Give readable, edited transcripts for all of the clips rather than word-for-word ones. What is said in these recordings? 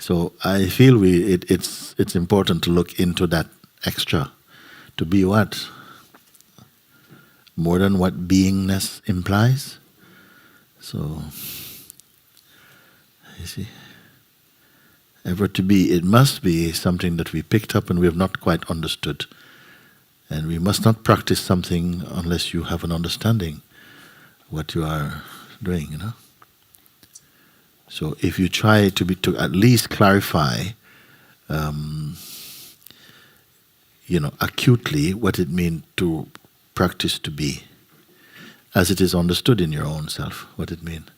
So I feel it's important to look into that extra, to be what? More than what beingness implies. So, you see, ever to be, it must be something that we picked up and we have not quite understood. And we must not practice something unless you have an understanding what you are doing, you know. So if you try to at least clarify, acutely what it means to practice to be, as it is understood in your own self, what it means.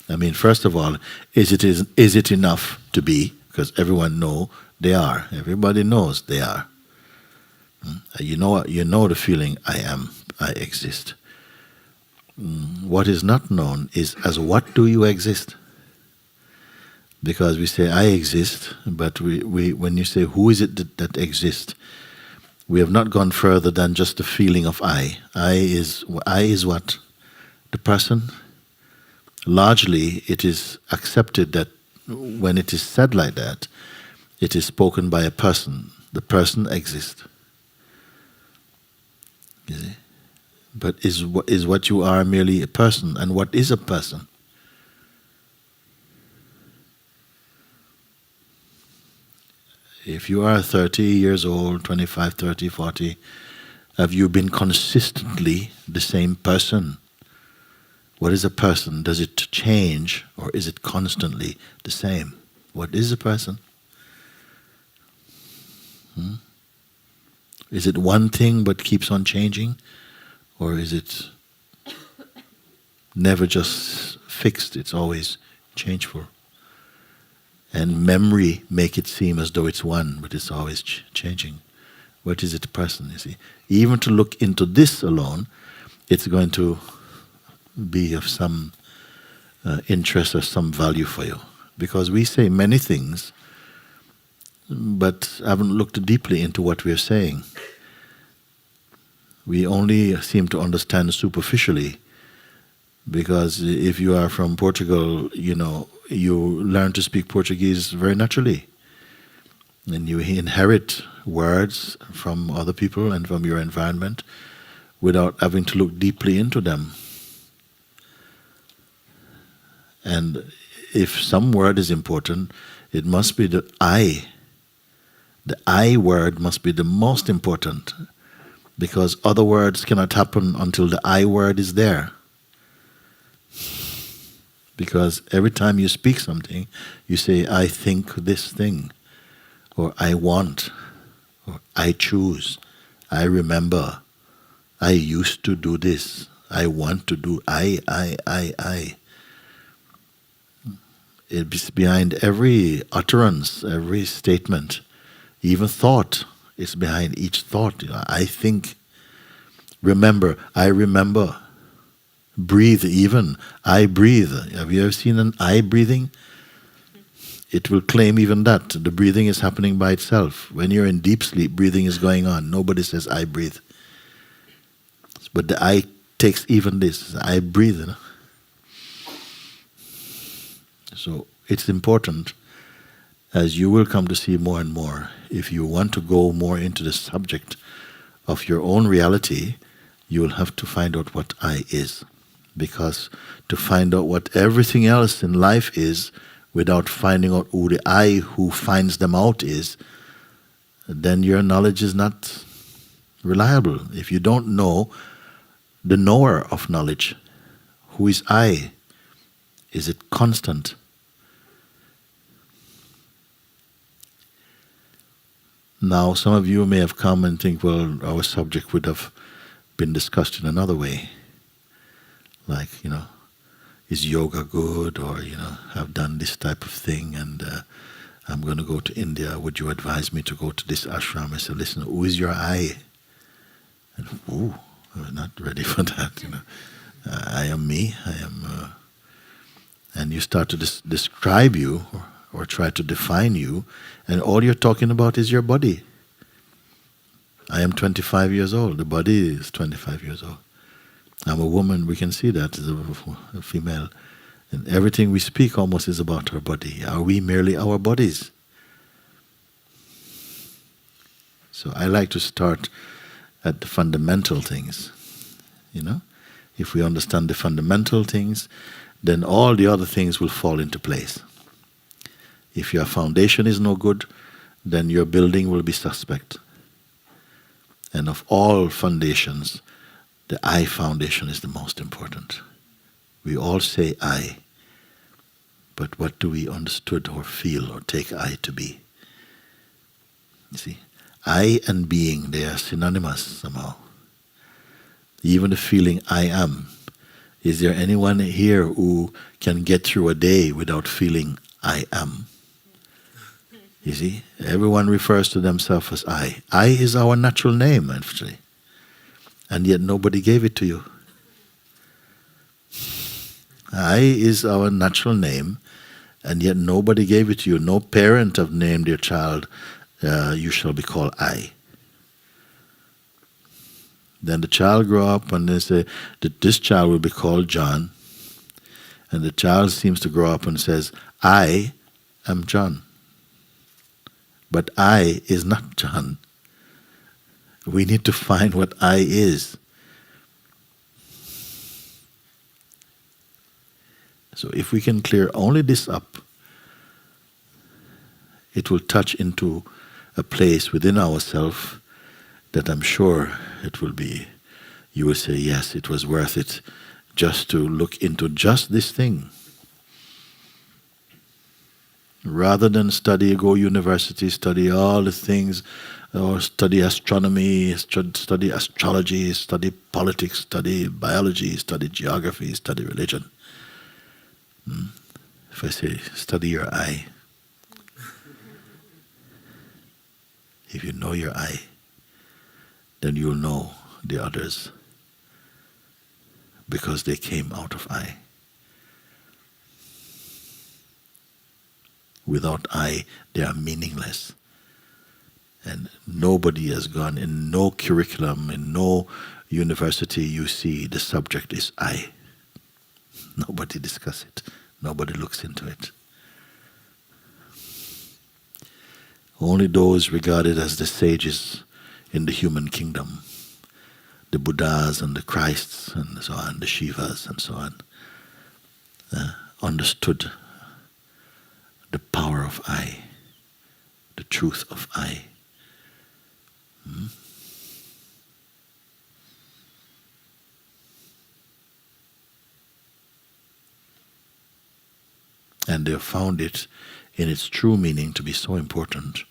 I mean, first of all, is it enough to be? Because everyone know they are. Everybody knows they are. You know the feeling I am, I exist. What is not known is as what do you exist? Because we say I exist, but we when you say who is it that exists, we have not gone further than just the feeling of I. I is what? The person. Largely, it is accepted that when it is said like that, it is spoken by a person. The person exists. You see? But is what you are merely a person? And what is a person? If you are 30 years old, 25, 30, 40, have you been consistently the same person? What is a person? Does it change or is it constantly the same? What is a person? Is it one thing but keeps on changing? Or is it never just fixed, it's always changeful? And memory make it seem as though it's one, but it's always changing. What is it a person, you see? Even to look into this alone, it's going to be of some interest or some value for you. Because we say many things, but haven't looked deeply into what we are saying. We only seem to understand superficially, because if you are from Portugal, you learn to speak Portuguese very naturally. And you inherit words from other people and from your environment without having to look deeply into them. And if some word is important, it must be the I. The I word must be the most important, because other words cannot happen until the I word is there. Because every time you speak something, you say, I think this thing, or I want, or I choose, I remember, I used to do this, I want to do, I. It's behind every utterance, every statement, even thought. It's behind each thought. I think, remember, I remember. Breathe even, I breathe. Have you ever seen an I breathing? It will claim even that. The breathing is happening by itself. When you're in deep sleep, breathing is going on. Nobody says I breathe. But the I takes even this. I breathe. So it's important, as you will come to see more and more, if you want to go more into the subject of your own reality, you will have to find out what I is. Because to find out what everything else in life is, without finding out who the I who finds them out is, then your knowledge is not reliable. If you don't know the knower of knowledge, who is I? Is it constant? Now, some of you may have come and think, well, our subject would have been discussed in another way. Like, is yoga good? Or, I've done this type of thing and I'm going to go to India. Would you advise me to go to this ashram? I said, listen, who is your I? And, I'm not ready for that. I am me. I am... and you start to describe you or try to define you, and all you're talking about is your body. I am 25 years old. The body is 25 years old. I'm a woman, we can see that as a female. And everything we speak almost is about our body. Are we merely our bodies? So I like to start at the fundamental things. If we understand the fundamental things, then all the other things will fall into place. If your foundation is no good, then your building will be suspect. And of all foundations, the I foundation is the most important. We all say I, but what do we understood or feel or take I to be? You see, I and being, they are synonymous somehow. Even the feeling I am. Is there anyone here who can get through a day without feeling I am? You see, everyone refers to themselves as I. I is our natural name, actually. And yet nobody gave it to you. I is our natural name, and yet nobody gave it to you. No parent have named their child, you shall be called I. Then the child grow up and they say that this child will be called John. And the child seems to grow up and says, I am John. But I is not John. We need to find what I is. So if we can clear only this up, it will touch into a place within ourselves that I'm sure it will be, you will say, yes, it was worth it just to look into just this thing. Rather than go university, study all the things, or study astronomy, study astrology, study politics, study biology, study geography, study religion. If I say, study your I, if you know your I, then you'll know the others, because they came out of I. Without I, they are meaningless. And nobody has gone, in no curriculum, in no university you see the subject is I. Nobody discuss it. Nobody looks into it. Only those regarded as the sages in the human kingdom, the Buddhas and the Christs and so on, the Shivas and so on, understood the power of I, the truth of I. And they found it in its true meaning to be so important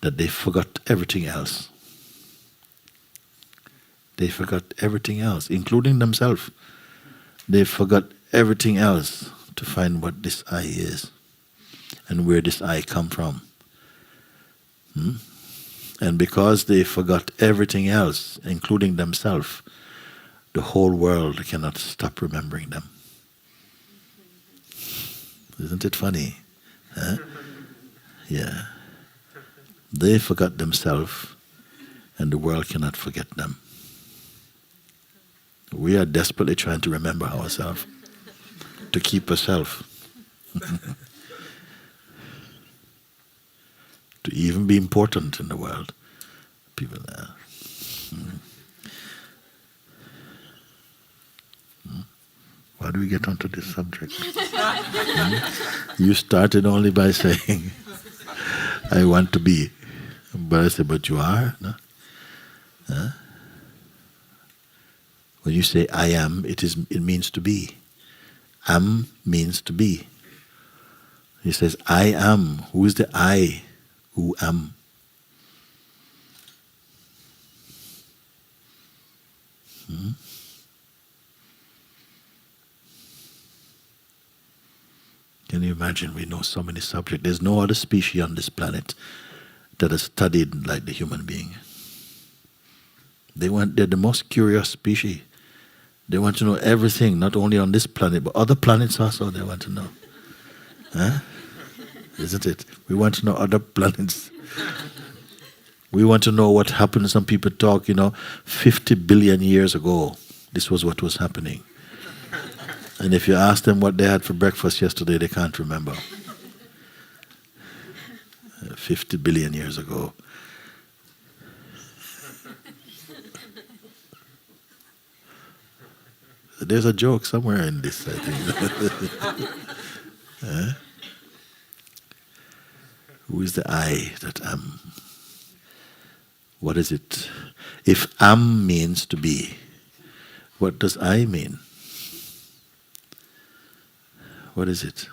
that they forgot everything else. They forgot everything else, including themselves. They forgot everything else to find what this I is and where this I come from. And because they forgot everything else, including themselves, the whole world cannot stop remembering them. Isn't it funny? Huh? Yeah. They forgot themselves, and the world cannot forget them. We are desperately trying to remember ourselves, to keep ourselves. To even be important in the world. People there. Why do we get onto this subject? You started only by saying, I want to be. But I said, but you are? No? Huh? When you say I am, it means to be. Am means to be. He says, I am. Who is the I who am? Can you imagine? We know so many subjects. There's no other species on this planet that has studied like the human being. They're the most curious species. They want to know everything, not only on this planet, but other planets also they want to know. Huh? Isn't it? We want to know other planets. We want to know what happened. Some people talk, 50 billion years ago, this was what was happening. And if you ask them what they had for breakfast yesterday, they can't remember. 50 billion years ago. There's a joke somewhere in this, I think. Who is the I that am? What is it? If am means to be, what does I mean? What is it?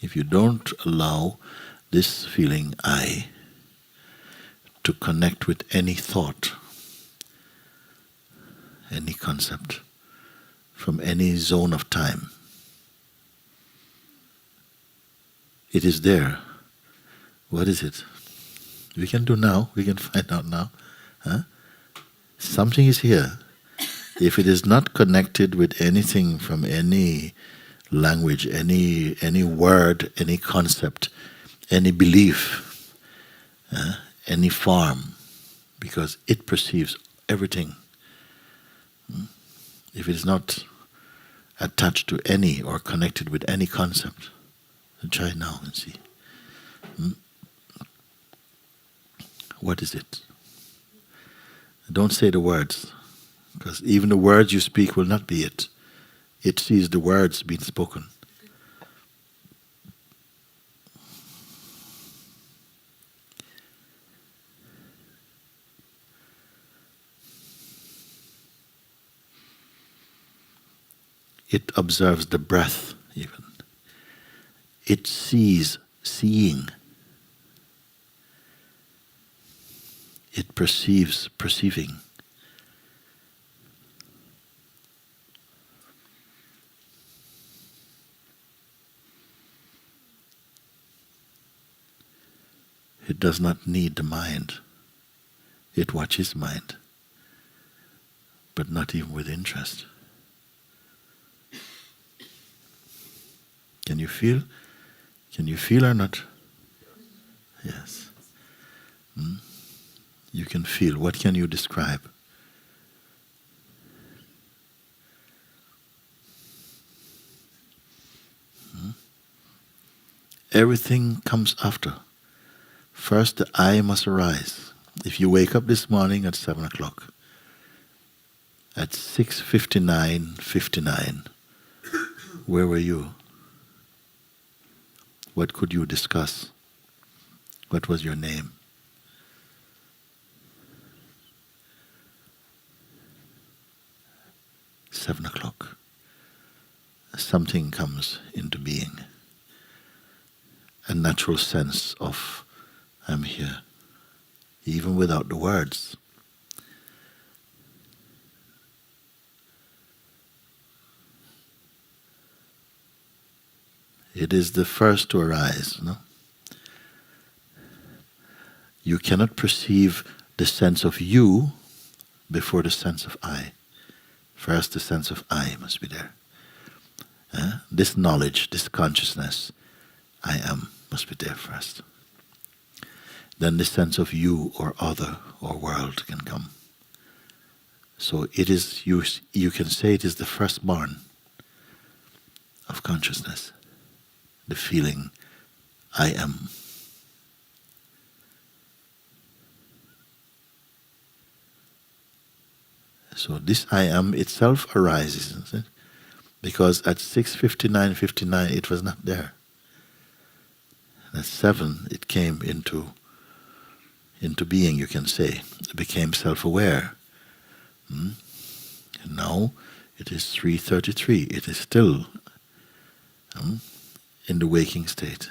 If you don't allow this feeling I to connect with any thought, any concept, from any zone of time, it is there. What is it? We can do now. We can find out now. Huh? Something is here. If it is not connected with anything from any language, any word, any concept, any belief, any form, because it perceives everything. If it is not attached to any or connected with any concept, then try now and see. What is it? Don't say the words, because even the words you speak will not be it. It sees the words being spoken. It observes the breath even. It sees seeing. It perceives perceiving. It does not need the mind. It watches mind, but not even with interest. Can you feel? Can you feel or not? Yes. You can feel. What can you describe? Everything comes after. First, the I must arise. If you wake up this morning at 7 o'clock, at 6:59, where were you? What could you discuss? What was your name? "7 o'clock. Something comes into being. A natural sense of I'm here, even without the words. It is the first to arise, no? You cannot perceive the sense of you before the sense of I. First, the sense of I must be there. This knowledge, this consciousness, I am, must be there first. Then the sense of you or other or world can come. So it is, you can say it is the firstborn of consciousness, the feeling I am. So this I am itself arises, isn't it? Because at 6:59 it was not there. And at 7 it came into being, you can say. It became self-aware. And now it is 3:33. It is still in the waking state.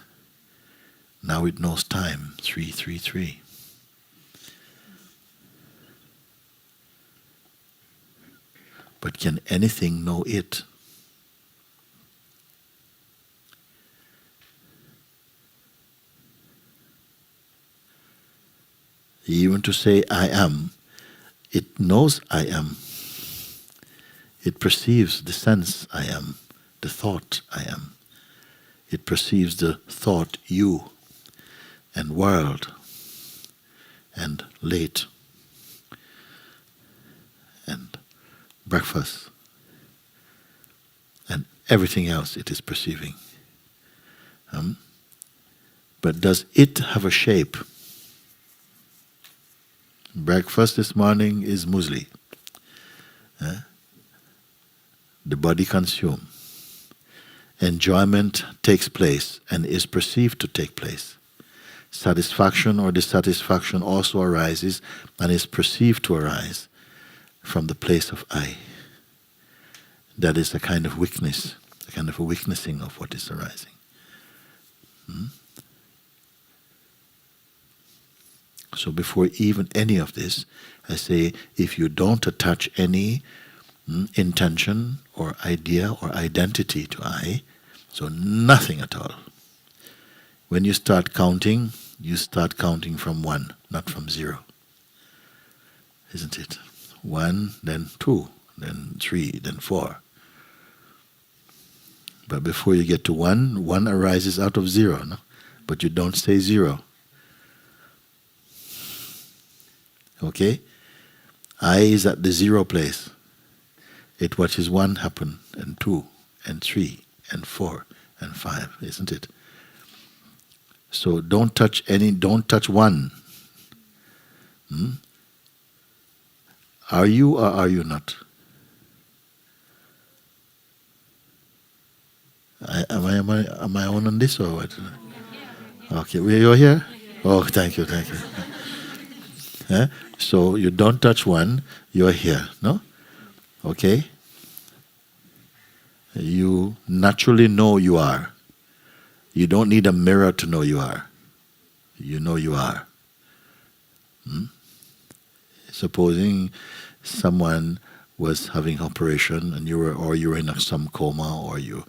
Now it knows time, 3:33. But can anything know it? Even to say I am, it knows I am. It perceives the sense I am, the thought I am. It perceives the thought you. and world and late and breakfast and everything else it is perceiving. But does it have a shape? Breakfast this morning is muesli. The body consumes. Enjoyment takes place and is perceived to take place. Satisfaction or dissatisfaction also arises and is perceived to arise from the place of I. That is a kind of weakness, a kind of a weaknessing of what is arising. So before even any of this, I say, if you don't attach any intention or idea or identity to I, so nothing at all. When you start counting from 1, not from 0. Isn't it? 1, then 2, then 3, then 4. But before you get to 1, 1 arises out of 0, no? But you don't say 0. Okay? I is at the 0 place. It watches 1 happen, and 2, and 3, and 4, and 5, isn't it? So don't touch 1. Are you or are you not? Am I on this or what? Okay, you're here? Oh, thank you. So you don't touch 1, you're here, no? Okay? You naturally know you are. You don't need a mirror to know you are. You know you are. Supposing someone was having operation and you were in some coma, or you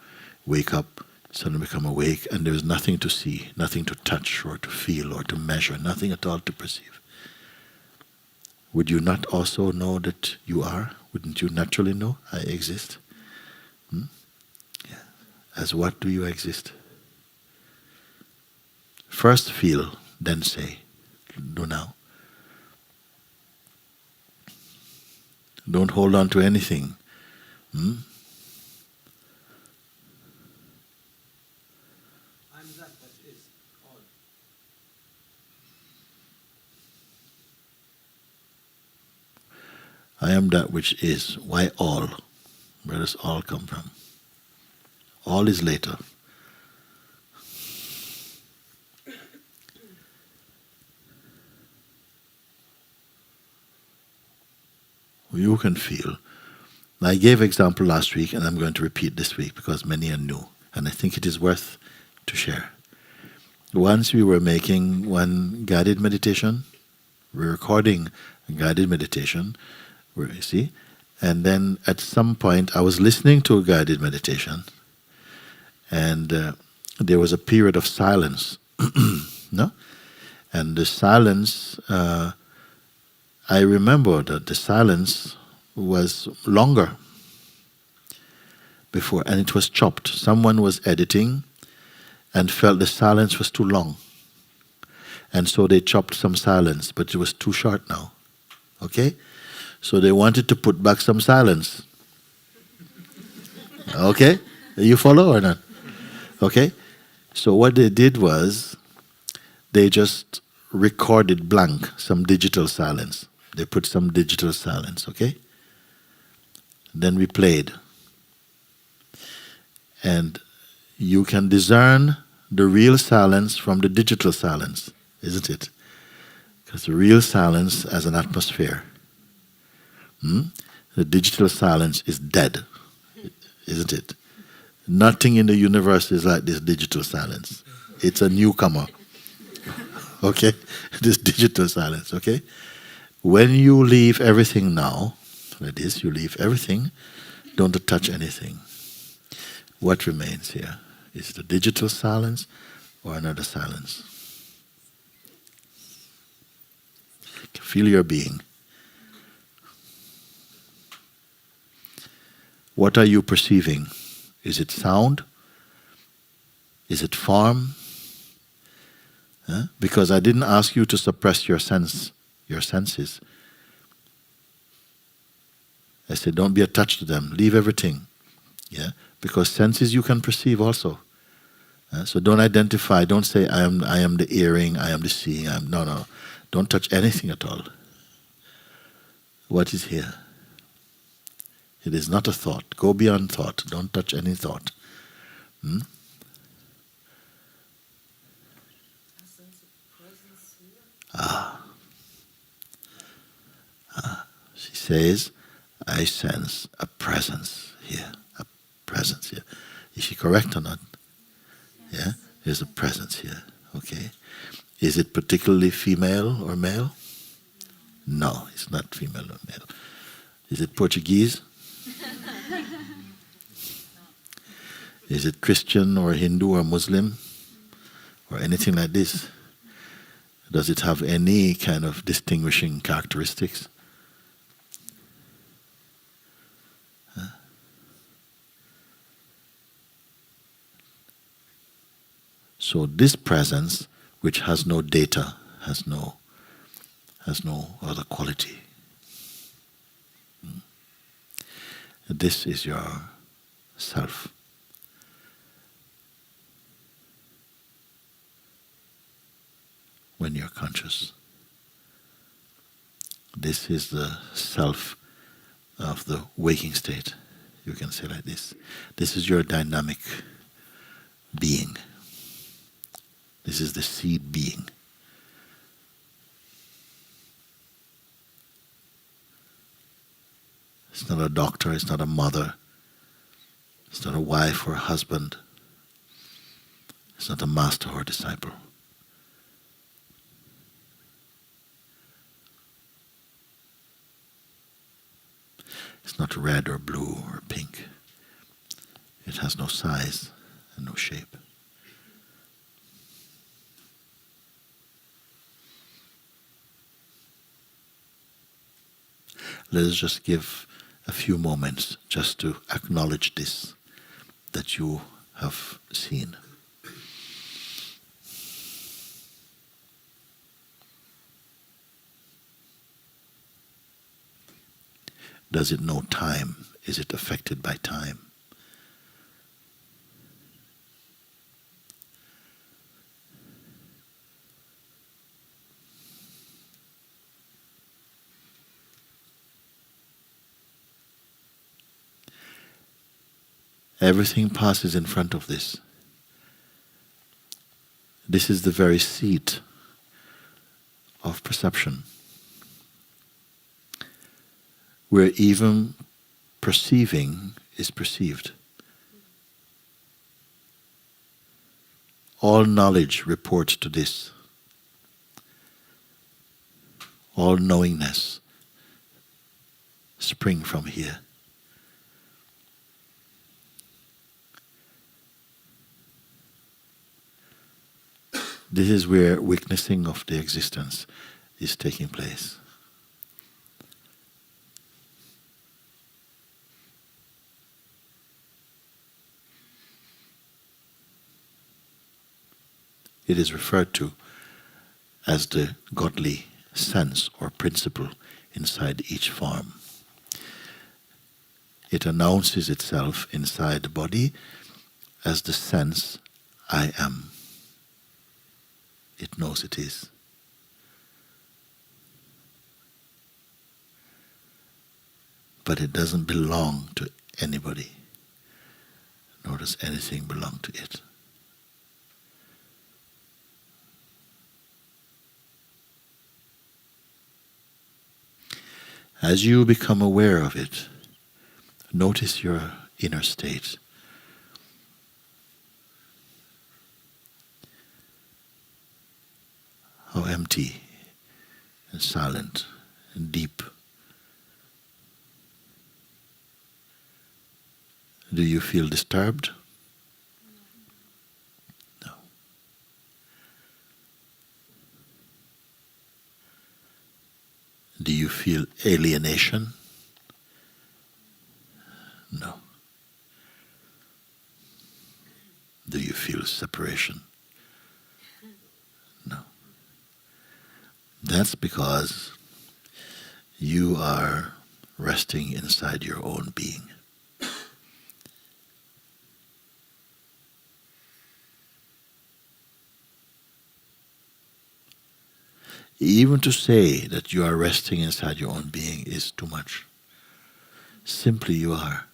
wake up, suddenly become awake, and there's nothing to see, nothing to touch or to feel or to measure, nothing at all to perceive. Would you not also know that you are? Wouldn't you naturally know I exist? Yeah. As what do you exist? First feel, then say. Do now. Don't hold on to anything. I'm that is all. I am that which is. Why all? Where does all come from? All is later. You can feel. I gave example last week, and I'm going to repeat this week because many are new, and I think it is worth to share. Once we were making one guided meditation, we're recording a guided meditation, where you see, and then at some point I was listening to a guided meditation, and there was a period of silence, no? And the silence, I remember that the silence was longer before, and it was chopped. Someone was editing and felt the silence was too long, and so they chopped some silence, but it was too short now. Okay? So they wanted to put back some silence. Okay? You follow or not? Okay? So what they did was they just recorded blank, some digital silence. They put some digital silence, okay? Then we played. And you can discern the real silence from the digital silence, isn't it? Because the real silence has an atmosphere. The digital silence is dead, isn't it? Nothing in the universe is like this digital silence. It's a newcomer. Okay? This digital silence, okay? When you leave everything now, like this, you leave everything, don't touch anything. What remains here? Is it a digital silence or another silence? Feel your being. What are you perceiving? Is it sound? Is it form? Huh? Because I didn't ask you to suppress your senses. I said, don't be attached to them. Leave everything. Yeah, because senses you can perceive also. So don't identify. Don't say I am the hearing. I am the seeing. No. Don't touch anything at all. What is here? It is not a thought. Go beyond thought. Don't touch any thought. Hmm? She says, I sense a presence here. A presence here. Is she correct or not? Yeah? There's a presence here. Okay. Is it particularly female or male? No, it's not female or male. Is it Portuguese? Is it Christian or Hindu or Muslim? Or anything like this? Does it have any kind of distinguishing characteristics? So this presence, which has no data, has no other quality. This is your self. When you're conscious. This is the self of the waking state. You can say like this. This is your dynamic being. This is the seed being. It's not a doctor, it's not a mother, it's not a wife or a husband, it's not a master or a disciple. It's not red or blue or pink. It has no size and no shape. Let us just give a few moments just to acknowledge this, that you have seen. Does it know time? Is it affected by time? Everything passes in front of this. This is the very seat of perception, where even perceiving is perceived. All knowledge reports to this. All knowingness spring from here. This is where witnessing of the existence is taking place. It is referred to as the godly sense or principle inside each form. It announces itself inside the body as the sense, I am. It knows it is. But it doesn't belong to anybody, nor does anything belong to it. As you become aware of it, notice your inner state. How empty and silent and deep. Do you feel disturbed? No. Do you feel alienation? No. Do you feel separation? No. That's because you are resting inside your own being. Even to say that you are resting inside your own being is too much. Simply you are.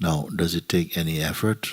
Now, does it take any effort?